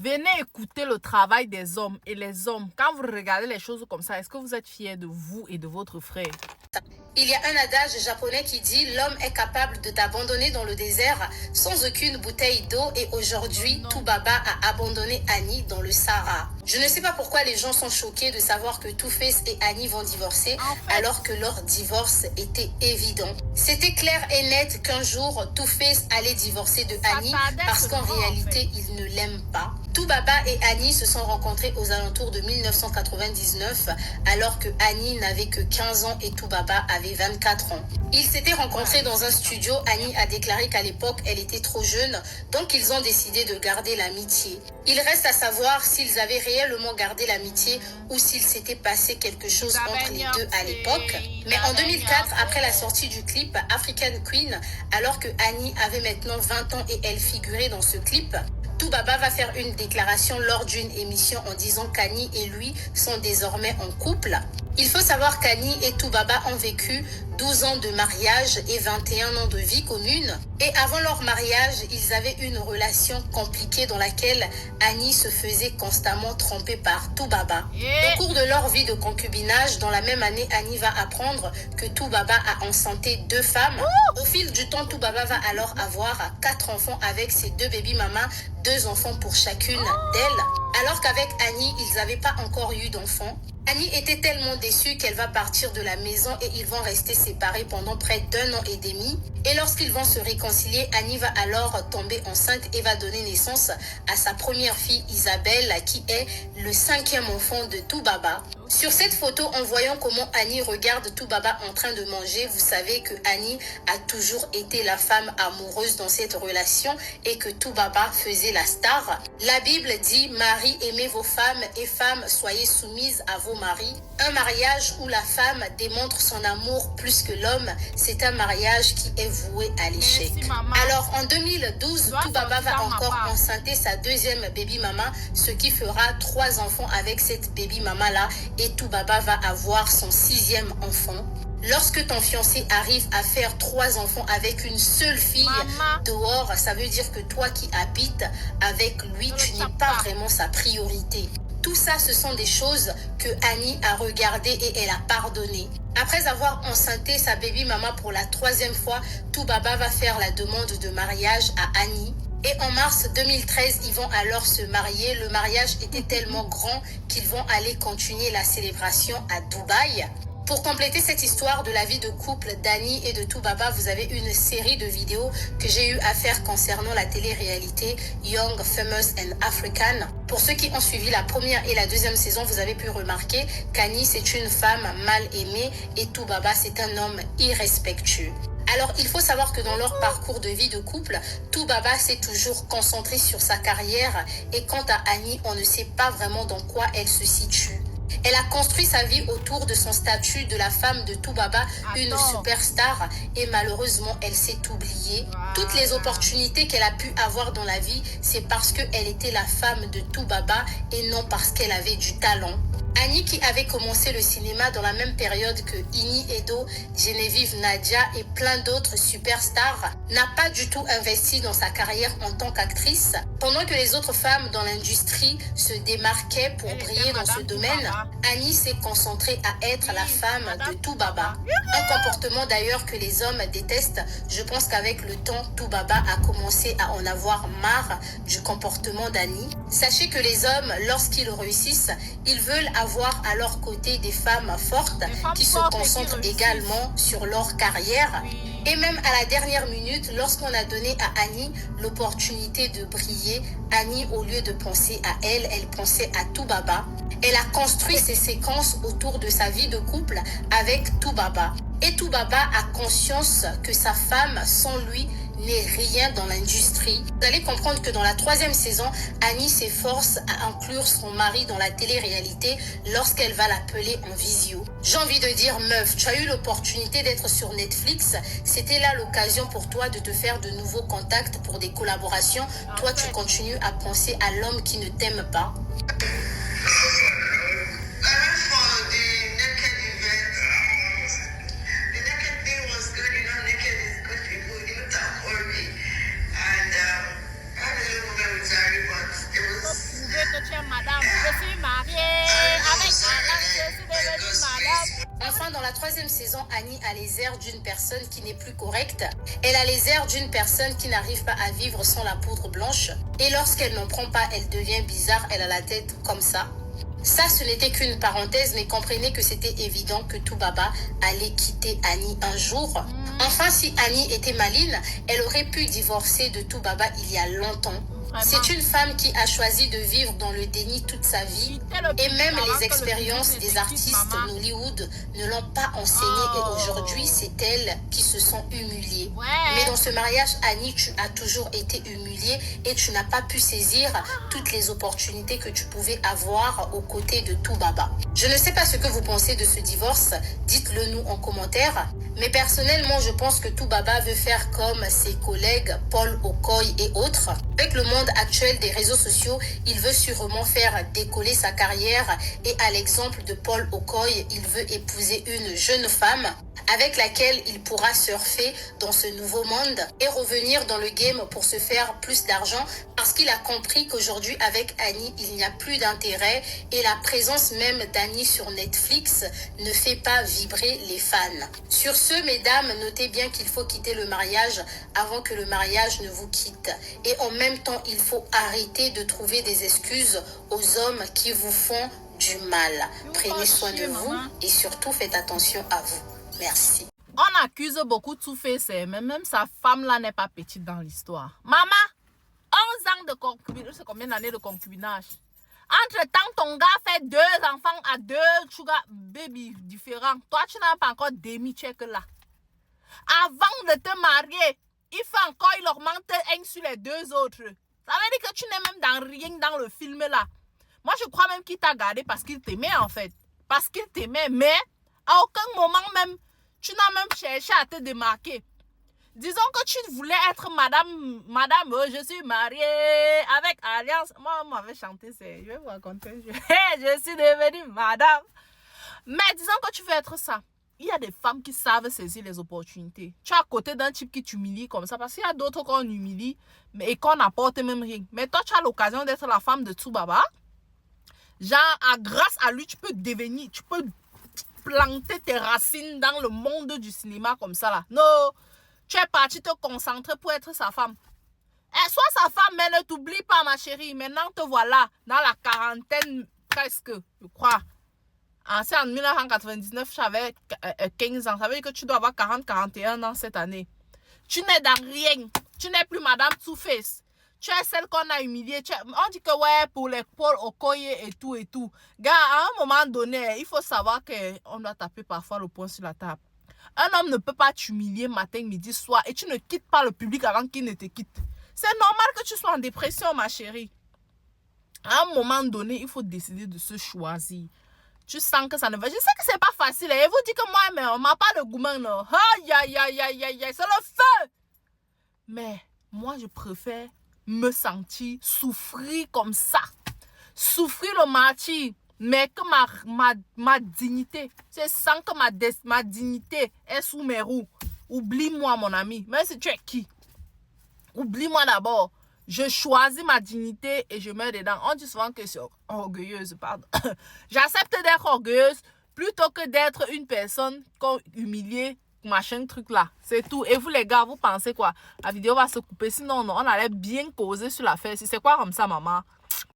Venez écouter le travail des hommes. Et les hommes, quand vous regardez les choses comme ça, est-ce que vous êtes fiers de vous et de votre frère? Il y a un adage japonais qui dit « L'homme est capable de t'abandonner dans le désert sans aucune bouteille d'eau et aujourd'hui, Toubaba a abandonné Annie dans le Sahara. » Je ne sais pas pourquoi les gens sont choqués de savoir que Two-Face et Annie vont divorcer alors que leur divorce était évident. C'était clair et net qu'un jour, Two-Face allait divorcer de Annie parce qu'en réalité, il ne l'aime pas. Toubaba et Annie se sont rencontrés aux alentours de 1999 alors que Annie n'avait que 15 ans et Toubaba avait 24 ans. Ils s'étaient rencontrés dans un studio. Annie a déclaré qu'à l'époque, elle était trop jeune, donc ils ont décidé de garder l'amitié. Il reste à savoir s'ils avaient réellement gardé l'amitié ou s'il s'était passé quelque chose entre les deux à l'époque. Mais en 2004, après la sortie du clip African Queen, alors que Annie avait maintenant 20 ans et elle figurait dans ce clip, Toubaba va faire une déclaration lors d'une émission en disant qu'Annie et lui sont désormais en couple. Il faut savoir qu'Annie et Toubaba ont vécu 12 ans de mariage et 21 ans de vie commune. Et avant leur mariage, ils avaient une relation compliquée dans laquelle Annie se faisait constamment tromper par Toubaba. Au cours de leur vie de concubinage, dans la même année, Annie va apprendre que Toubaba a enceinté 2 femmes. Au fil du temps, Toubaba va alors avoir 4 enfants avec ses 2 baby-mamas, 2 enfants pour chacune d'elles. Alors qu'avec Annie, ils n'avaient pas encore eu d'enfants. Annie était tellement déçue qu'elle va partir de la maison et ils vont rester séparés pendant près d'1 an et demi. Et lorsqu'ils vont se réconcilier, Annie va alors tomber enceinte et va donner naissance à sa première fille Isabelle, qui est le 5e enfant de Toubaba. Sur cette photo, en voyant comment Annie regarde Toubaba en train de manger, vous savez que Annie a toujours été la femme amoureuse dans cette relation et que Toubaba faisait la star. La Bible dit « Marie, aimez vos femmes et femmes, soyez soumises à vos maris ». Un mariage où la femme démontre son amour plus que l'homme, c'est un mariage qui est voué à l'échec. Alors en 2012, Toubaba va encore enceinter sa 2e baby-maman, ce qui fera 3 enfants avec cette baby-maman-là. Et Toubaba va avoir son 6e enfant. Lorsque ton fiancé arrive à faire 3 enfants avec une seule fille dehors, ça veut dire que toi qui habites avec lui, tu n'es pas vraiment sa priorité. Tout ça, ce sont des choses que Annie a regardées et elle a pardonné. Après avoir enceinté sa baby-maman pour la 3e fois, Toubaba va faire la demande de mariage à Annie. Et en mars 2013, ils vont alors se marier. Le mariage était tellement grand qu'ils vont aller continuer la célébration à Dubaï. Pour compléter cette histoire de la vie de couple d'Annie et de Toubaba, vous avez une série de vidéos que j'ai eu à faire concernant la télé-réalité Young, Famous and African. Pour ceux qui ont suivi la première et la 2e saison, vous avez pu remarquer qu'Annie, c'est une femme mal aimée et Toubaba, c'est un homme irrespectueux. Alors, il faut savoir que dans leur parcours de vie de couple, Toubaba s'est toujours concentré sur sa carrière et quant à Annie, on ne sait pas vraiment dans quoi elle se situe. Elle a construit sa vie autour de son statut de la femme de Toubaba, une superstar, et malheureusement, elle s'est oubliée. Toutes les opportunités qu'elle a pu avoir dans la vie, c'est parce qu'elle était la femme de Toubaba et non parce qu'elle avait du talent. Annie, qui avait commencé le cinéma dans la même période que Ini Edo, Geneviève Nadia et plein d'autres superstars, n'a pas du tout investi dans sa carrière en tant qu'actrice. Pendant que les autres femmes dans l'industrie se démarquaient pour briller dans ce domaine, Annie s'est concentrée à être la femme de Toubaba. Un comportement d'ailleurs que les hommes détestent. Je pense qu'avec le temps, Toubaba a commencé à en avoir marre du comportement d'Annie. Sachez que les hommes, lorsqu'ils réussissent, ils veulent avoir à leur côté des femmes fortes qui se concentrent également sur leur carrière. Et même à la dernière minute, lorsqu'on a donné à Annie l'opportunité de briller, Annie, au lieu de penser à elle, elle pensait à Toubaba. Elle a construit ses séquences autour de sa vie de couple avec Toubaba. Et Toubaba a conscience que sa femme, sans lui, n'est rien dans l'industrie. Vous allez comprendre que dans la 3e saison, Annie s'efforce à inclure son mari dans la télé-réalité lorsqu'elle va l'appeler en visio. J'ai envie de dire, meuf, tu as eu l'opportunité d'être sur Netflix. C'était là l'occasion pour toi de te faire de nouveaux contacts pour des collaborations. Toi, tu continues à penser à l'homme qui ne t'aime pas. Annie a les airs d'une personne qui n'est plus correcte. Elle a les airs d'une personne qui n'arrive pas à vivre sans la poudre blanche. Et lorsqu'elle n'en prend pas, elle devient bizarre, elle a la tête comme ça. Ça, ce n'était qu'une parenthèse, mais comprenez que c'était évident que Toubaba allait quitter Annie un jour. Enfin, si Annie était maligne, elle aurait pu divorcer de Toubaba il y a longtemps. C'est une femme qui a choisi de vivre dans le déni toute sa vie. Et même les expériences des artistes Nollywood ne l'ont pas enseigné. Et aujourd'hui, c'est elles qui se sont humiliées. Mais dans ce mariage, Annie, tu as toujours été humiliée et tu n'as pas pu saisir toutes les opportunités que tu pouvais avoir aux côtés de Toubaba. Je ne sais pas ce que vous pensez de ce divorce. Dites-le nous en commentaire. Mais personnellement, je pense que Toubaba veut faire comme ses collègues Paul Okoye et autres. Avec le monde actuel des réseaux sociaux, il veut sûrement faire décoller sa carrière et à l'exemple de Paul Okoye, il veut épouser une jeune femme avec laquelle il pourra surfer dans ce nouveau monde et revenir dans le game pour se faire plus d'argent parce qu'il a compris qu'aujourd'hui avec Annie, il n'y a plus d'intérêt et la présence même d'Annie sur Netflix ne fait pas vibrer les fans. Sur ce, mesdames, notez bien qu'il faut quitter le mariage avant que le mariage ne vous quitte. Et en même temps, il faut arrêter de trouver des excuses aux hommes qui vous font du mal. Prenez soin de vous et surtout faites attention à vous. Merci. On accuse beaucoup de Two-Face, mais même sa femme-là n'est pas petite dans l'histoire. Maman, 11 ans de concubinage, c'est combien d'années de concubinage? Entre-temps, ton gars fait 2 enfants à 2 sugar baby différents. Toi, tu n'as pas encore demi-check là. Avant de te marier, il augmente un sur les 2 autres. Ça veut dire que tu n'es même dans rien dans le film là. Moi, je crois même qu'il t'a gardé parce qu'il t'aimait en fait. Parce qu'il t'aimait, mais à aucun moment même, tu n'as même cherché à te démarquer. Disons que tu voulais être madame, je suis mariée avec Alliance. Moi, on m'avait chanté, je vais vous raconter. Je suis devenue madame. Mais disons que tu veux être ça. Il y a des femmes qui savent saisir les opportunités. Tu es à côté d'un type qui t'humilie comme ça. Parce qu'il y a d'autres qu'on humilie et qu'on n'apporte même rien. Mais toi, tu as l'occasion d'être la femme de Toubaba. Genre, grâce à lui, tu peux devenir, tu peux planter tes racines dans le monde du cinéma comme ça là. Non, tu es parti te concentrer pour être sa femme. Sois sa femme, mais ne t'oublie pas ma chérie. Maintenant te voilà dans la quarantaine presque, je crois. C'est en 1999, j'avais 15 ans. Ça veut dire que tu dois avoir 40-41 ans cette année. Tu n'es dans rien. Tu n'es plus Madame Two-Face. Tu es celle qu'on a humiliée. On dit que ouais, pour les Paul Okoye et tout et tout. Gars, à un moment donné, il faut savoir qu'on doit taper parfois le poing sur la table. Un homme ne peut pas t'humilier matin, midi, soir et tu ne quittes pas le public avant qu'il ne te quitte. C'est normal que tu sois en dépression, ma chérie. À un moment donné, il faut décider de se choisir. Tu sens que ça ne va. Je sais que c'est pas facile. Et vous dites que moi, mais on m'a pas le gourmand, non. Aïe, aïe, aïe, aïe, aïe, aïe, c'est le feu. Mais moi, je préfère me sentir souffrir comme ça. Souffrir le martyr. Mais que ma dignité, c'est sans que ma dignité est sous mes roues. Oublie-moi, mon ami. Même si tu es qui? Oublie-moi d'abord. Je choisis ma dignité et je mets dedans. On dit souvent que je suis orgueilleuse, pardon. J'accepte d'être orgueilleuse plutôt que d'être une personne qu'on humilie, machin, truc là. C'est tout. Et vous les gars, vous pensez quoi? La vidéo va se couper. Sinon, non, on allait bien causer sur l'affaire. C'est quoi comme ça, maman?